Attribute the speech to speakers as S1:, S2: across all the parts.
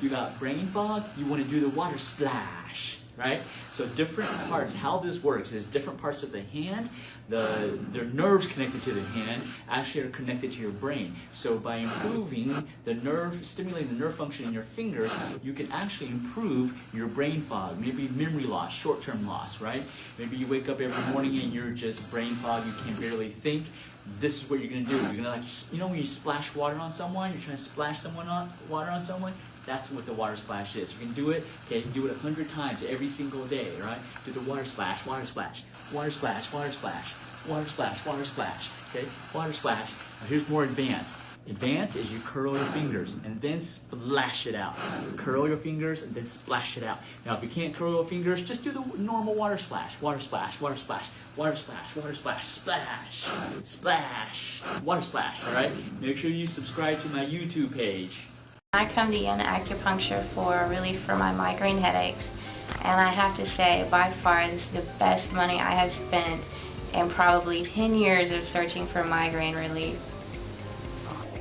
S1: you got brain fog, you want to do the water splash, right? So different parts, how this works is different parts of the hand, the nerves connected to the hand actually are connected to your brain. So by improving the nerve, stimulating the nerve function in your fingers, you can actually improve your brain fog, maybe memory loss, short-term loss, right? Maybe you wake up every morning and you're just brain fog, you can barely think. This is what you're gonna do. You're gonna when you splash water on someone, you're trying to splash water on someone, that's what the water splash is. You can do it, okay, do it 100 times every single day, right? Do the water splash, water splash, water splash, water splash, water splash, water splash, okay? Water splash. Now here's more advanced. Advanced is you curl your fingers and then splash it out. Curl your fingers and then splash it out. Now if you can't curl your fingers, just do the normal water splash, water splash, water splash, water splash, water splash, splash, splash, water splash, all right? Make sure you subscribe to my YouTube page.
S2: I come to Yin Acupuncture for relief for my migraine headaches, and I have to say, by far, this is the best money I have spent in probably 10 years of searching for migraine relief.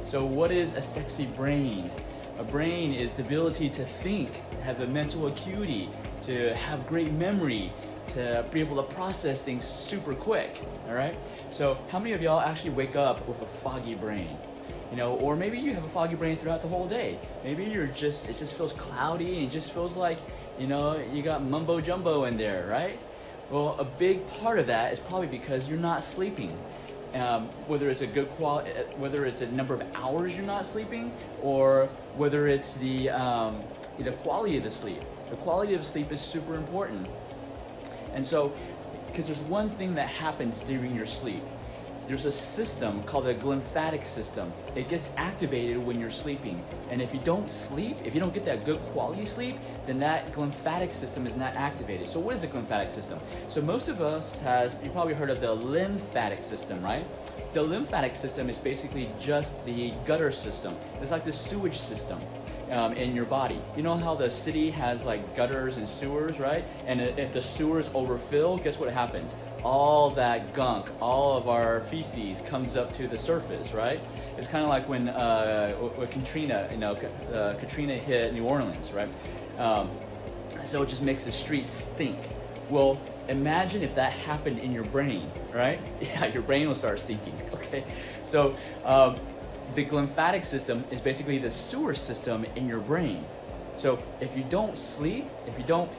S1: So what is a sexy brain? A brain is the ability to think, have the mental acuity, to have great memory, to be able to process things super quick, all right? So how many of y'all actually wake up with a foggy brain? You know, or maybe you have a foggy brain throughout the whole day. Maybe it just feels cloudy and it just feels like, you know, you got mumbo jumbo in there, right? Well, a big part of that is probably because you're not sleeping. Whether it's a good quality, whether it's a number of hours you're not sleeping, or whether it's the quality of the sleep. The quality of sleep is super important. And so, because there's one thing that happens during your sleep. There's a system called the glymphatic system. It gets activated when you're sleeping. And if you don't sleep, if you don't get that good quality sleep, then that glymphatic system is not activated. So what is the glymphatic system? So most of us you probably heard of the lymphatic system, right? The lymphatic system is basically just the gutter system. It's like the sewage system in your body. You know how the city has like gutters and sewers, right? And if the sewers overfill, guess what happens? All that gunk, all of our feces comes up to the surface, right? It's kind of like when Katrina, Katrina hit New Orleans, right? So it just makes the streets stink. Well, imagine if that happened in your brain, right? Yeah, your brain will start stinking, okay? So the glymphatic system is basically the sewer system in your brain. So if you don't sleep, if you don't,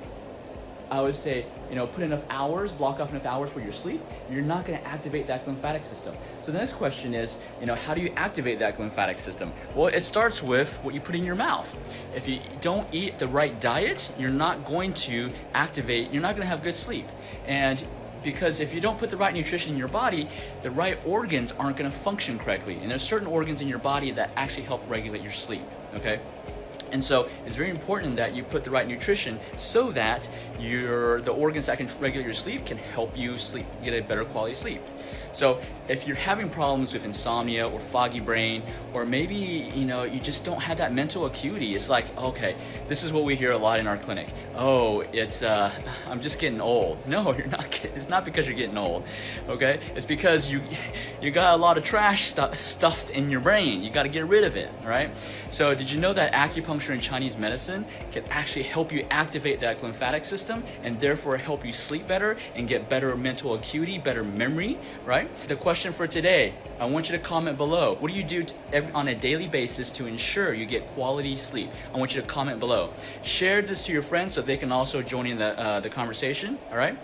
S1: I would say, put enough hours, block off enough hours for your sleep, you're not going to activate that glymphatic system. So the next question is, how do you activate that glymphatic system? Well, it starts with what you put in your mouth. If you don't eat the right diet, you're not going to activate, you're not going to have good sleep. And because if you don't put the right nutrition in your body, the right organs aren't going to function correctly. And there's certain organs in your body that actually help regulate your sleep, okay? And so it's very important that you put the right nutrition so that the organs that can regulate your sleep can help you sleep, get a better quality sleep. So if you're having problems with insomnia or foggy brain, or maybe you just don't have that mental acuity, it's like, okay, this is what we hear a lot in our clinic. Oh, it's I'm just getting old. No, you're not. It's not because you're getting old, okay? It's because you got a lot of trash stuffed in your brain. You got to get rid of it, right? So did you know that acupuncture and Chinese medicine can actually help you activate that glymphatic system and therefore help you sleep better and get better mental acuity, better memory, right? The question for today, I want you to comment below. What do you do on a daily basis to ensure you get quality sleep? I want you to comment below. Share this to your friends so they can also join in the conversation, all right?